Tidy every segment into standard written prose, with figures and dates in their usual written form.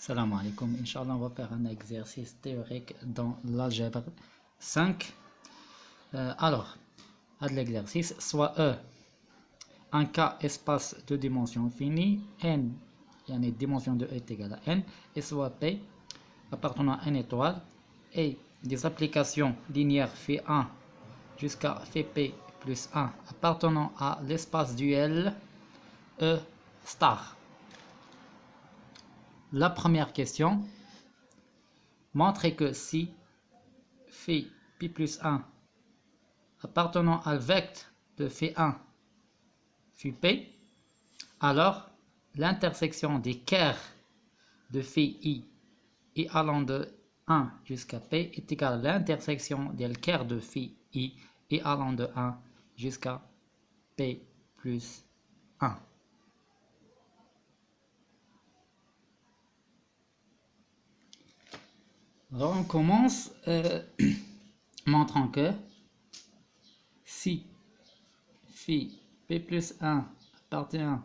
Salam alaikum. Inch'Allah, on va faire un exercice théorique dans l'algèbre 5. Alors, à l'exercice, soit E, un K espace de dimension finie, N, il y a une dimension de E est égale à N, et soit P, appartenant à N étoile, et des applications linéaires phi 1 jusqu'à phi P plus 1 appartenant à l'espace duel E star. La première question, montrer que si phi pi plus 1 appartenant à le vecteur de phi 1 phi p, alors l'intersection des kers de phi i et allant de 1 jusqu'à p est égale à l'intersection des kers de phi i et allant de 1 jusqu'à p plus 1. Alors on commence montrant que si phi p plus 1 appartient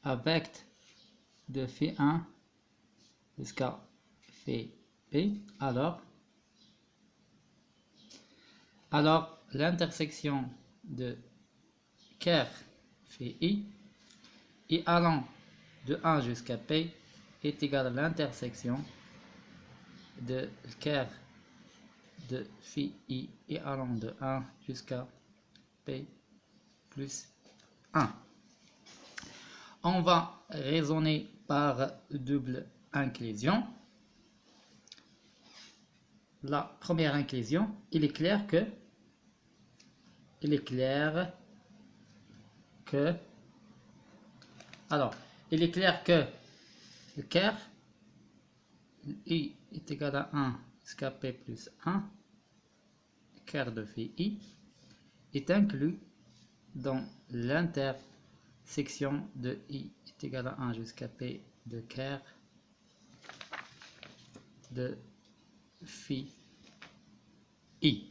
à vecteur de phi 1 jusqu'à phi p, alors l'intersection de ker phi i et allant de 1 jusqu'à p est égale à l'intersection de ker de phi i et allant de 1 jusqu'à p plus 1. On va raisonner par double inclusion. La première inclusion, il est clair que le ker i est égal à 1 jusqu'à p plus 1, ker de phi i, est inclus dans l'intersection de i est égal à 1 jusqu'à p de ker de phi i.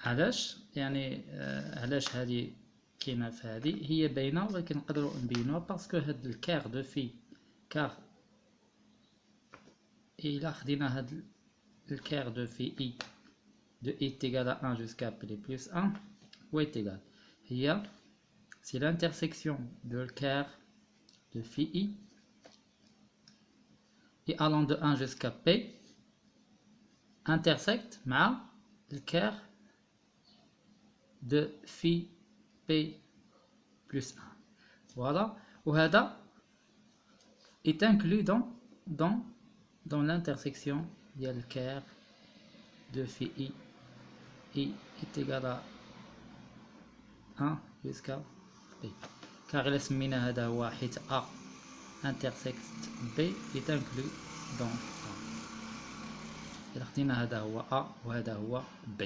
علاش علاش هذه كاينه في هذه هي باينه ولكن نقدروا نبينوها باسكو هاد الكار دو في كار الا خدينا هاد الكار دو في اي de i est égal à 1 jusqu'à p plus 1 ou est égal هي c'est l'intersection de le quart de phi i et allant de 1 jusqu'à p intersecte مع le quart de phi p plus 1. Voilà. وهذا est inclus dans l'intersection de le quart de phi i est égal à 1 jusqu'à p. car il سمينا هذا هو حيث a intersecte b est inclus dans a. إذا خدينا هذا هو a وهذا هو b.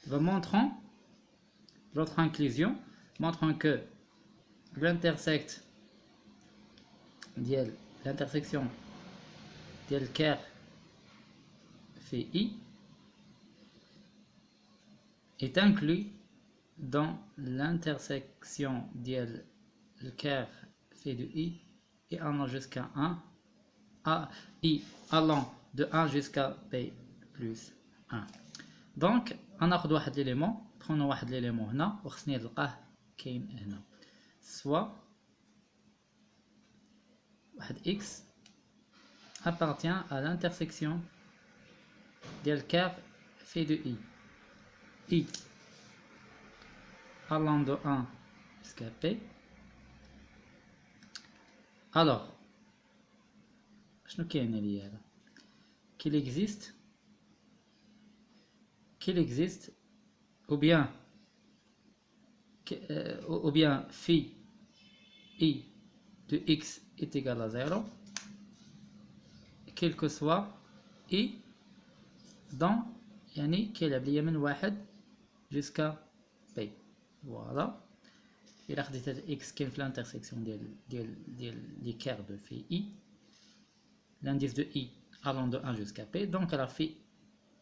Montrons l'autre inclusion, montrant que l'intersection de ker phi i est inclus dans l'intersection de ker phi de i et allant jusqu'à 1 à i allant de 1 jusqu'à p plus 1. Donc غناخذ واحد ليليمون بخونو واحد ليليمون هنا وخصني نلقاه كاين هنا soit واحد x appartient à l'intersection ديال كار phi de i allant de 1 jusqu'à p. alors شنو كاين لي هذا qu'il existe ou bien phi i de x est égal à 0 quel que soit i dans يعني كيلعب ليا من 1 jusqu'à p. voilà. إلا خديت هاد x كاين في الانترسيكسيون ديال لي كير دو في i l'indice de i allant de 1 jusqu'à p, donc la phi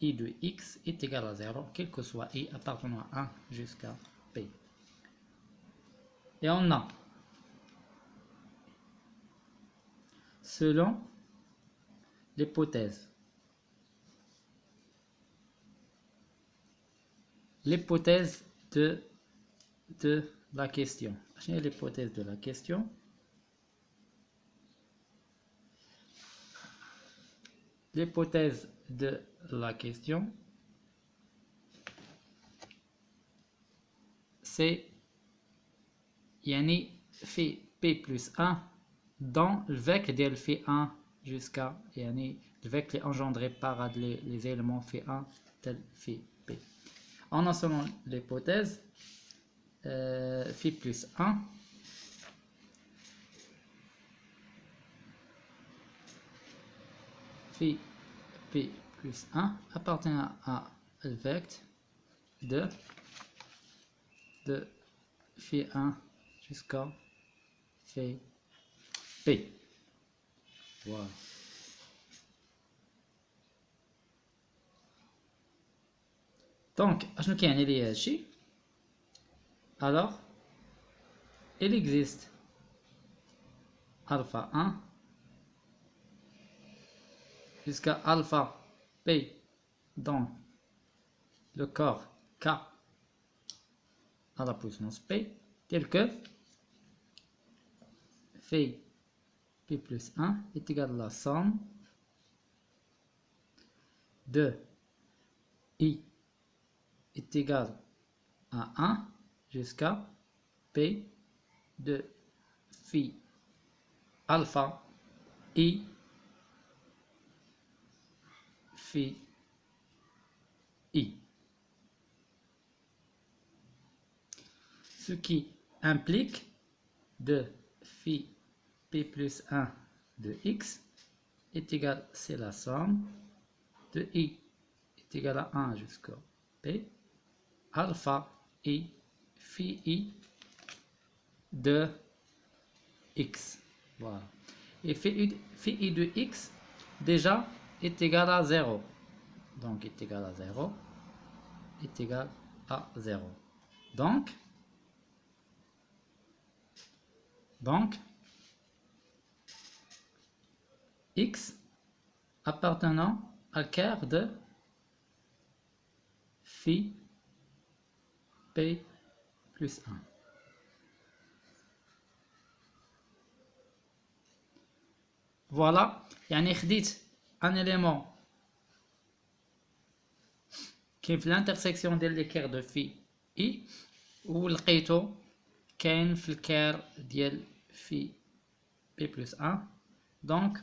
I de x est égal à 0, quel que soit I appartenant à 1 jusqu'à P. Et on a, selon l'hypothèse de la question. L'hypothèse de la question. L'hypothèse de la question, c'est yani fait P plus 1 dans le vecteur d'elle fait 1 jusqu'à yani le vecteur engendré par les éléments fait 1 tel fait P. On a selon l'hypothèse phi plus 1 phi P plus 1 appartient à le vecteur de phi 1 jusqu'à phi P. Voilà. Donc, alors, il existe alpha 1 jusqu'à alpha P dans le corps K à la puissance P, tel que phi P plus 1 est égal à la somme de I est égal à 1 jusqu'à P de phi alpha I phi I. Ce qui implique de phi P plus 1 de x est égal, c'est la somme de I est égal à 1 jusqu'à P alpha I phi I de x. Voilà. Et phi I de x déjà est égal à 0. Donc est égal à 0 est égal à 0. Donc x appartenant à quart de phi P plus 1. Voilà, يعني خديت un élément كاين في الانترسيكسيون ديال لي كير دو في اي ولقيتو كاين في الكير ديال في بي بلس 1. Donc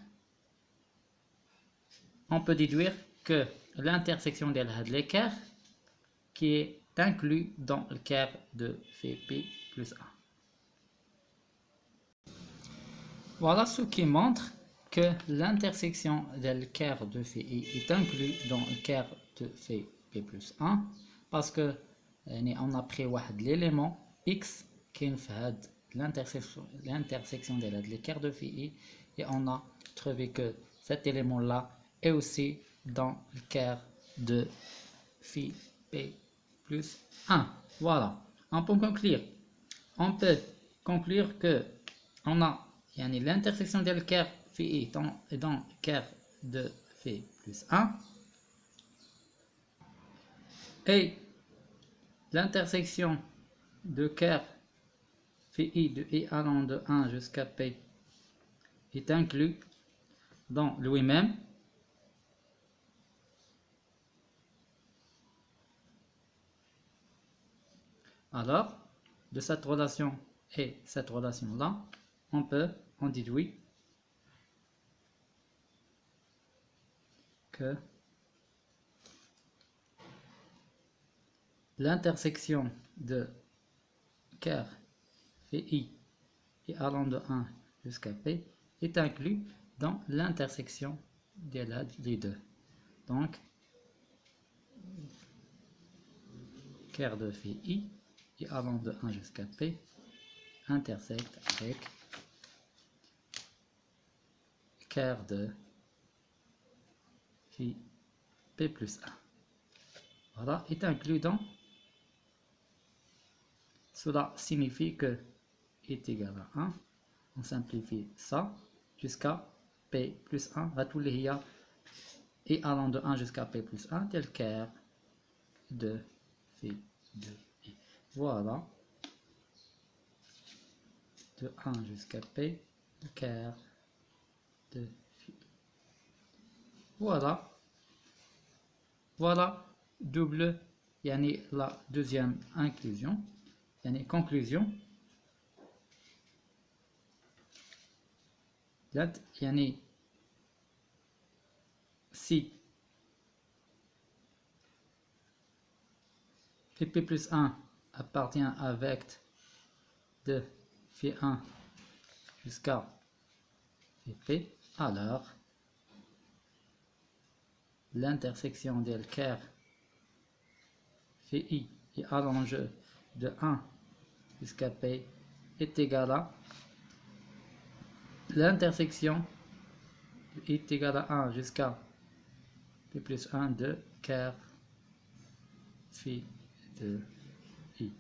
on peut déduire que l'intersection de l'équerre qui est inclus dans le quart de phi P plus 1. Voilà ce qui montre que l'intersection de l'équerre de phi I est inclus dans le quart de phi P plus 1 parce que on a pris l'élément X qui est l'intersection de l'équerre de phi I et on a trouvé que cet élément là est aussi dans le quart de phi P plus 1. Voilà, on peut conclure que on a l'intersection de l'équerre phi I dans le quart de phi plus 1 et l'intersection de quart phi I de I allant de 1 jusqu'à P est inclus dans lui-même. Alors, de cette relation et cette relation-là, on déduit que l'intersection de quart phi I et allant de 1 jusqu'à P est inclus dans l'intersection des deux. Donc, quart de phi I et allant de 1 jusqu'à P intersecte avec quart de phi P plus 1. voilà, est inclus dans, cela signifie que est égal à 1, on simplifie ça jusqu'à p plus 1, هاتولي et allant de 1 jusqu'à p plus 1 tel quer de phi de i. Voilà, de 1 jusqu'à p quer de phi. Voilà, voilà double, yani la deuxième inclusion, yani conclusion. يعني si pp plus 1 appartient à vecte de phi 1 jusqu'à p, alors l'intersection del quer phi i et allongé de 1 jusqu'à p est égale à l'intersection est égale à 1 jusqu'à p plus 1 de quer phi de i.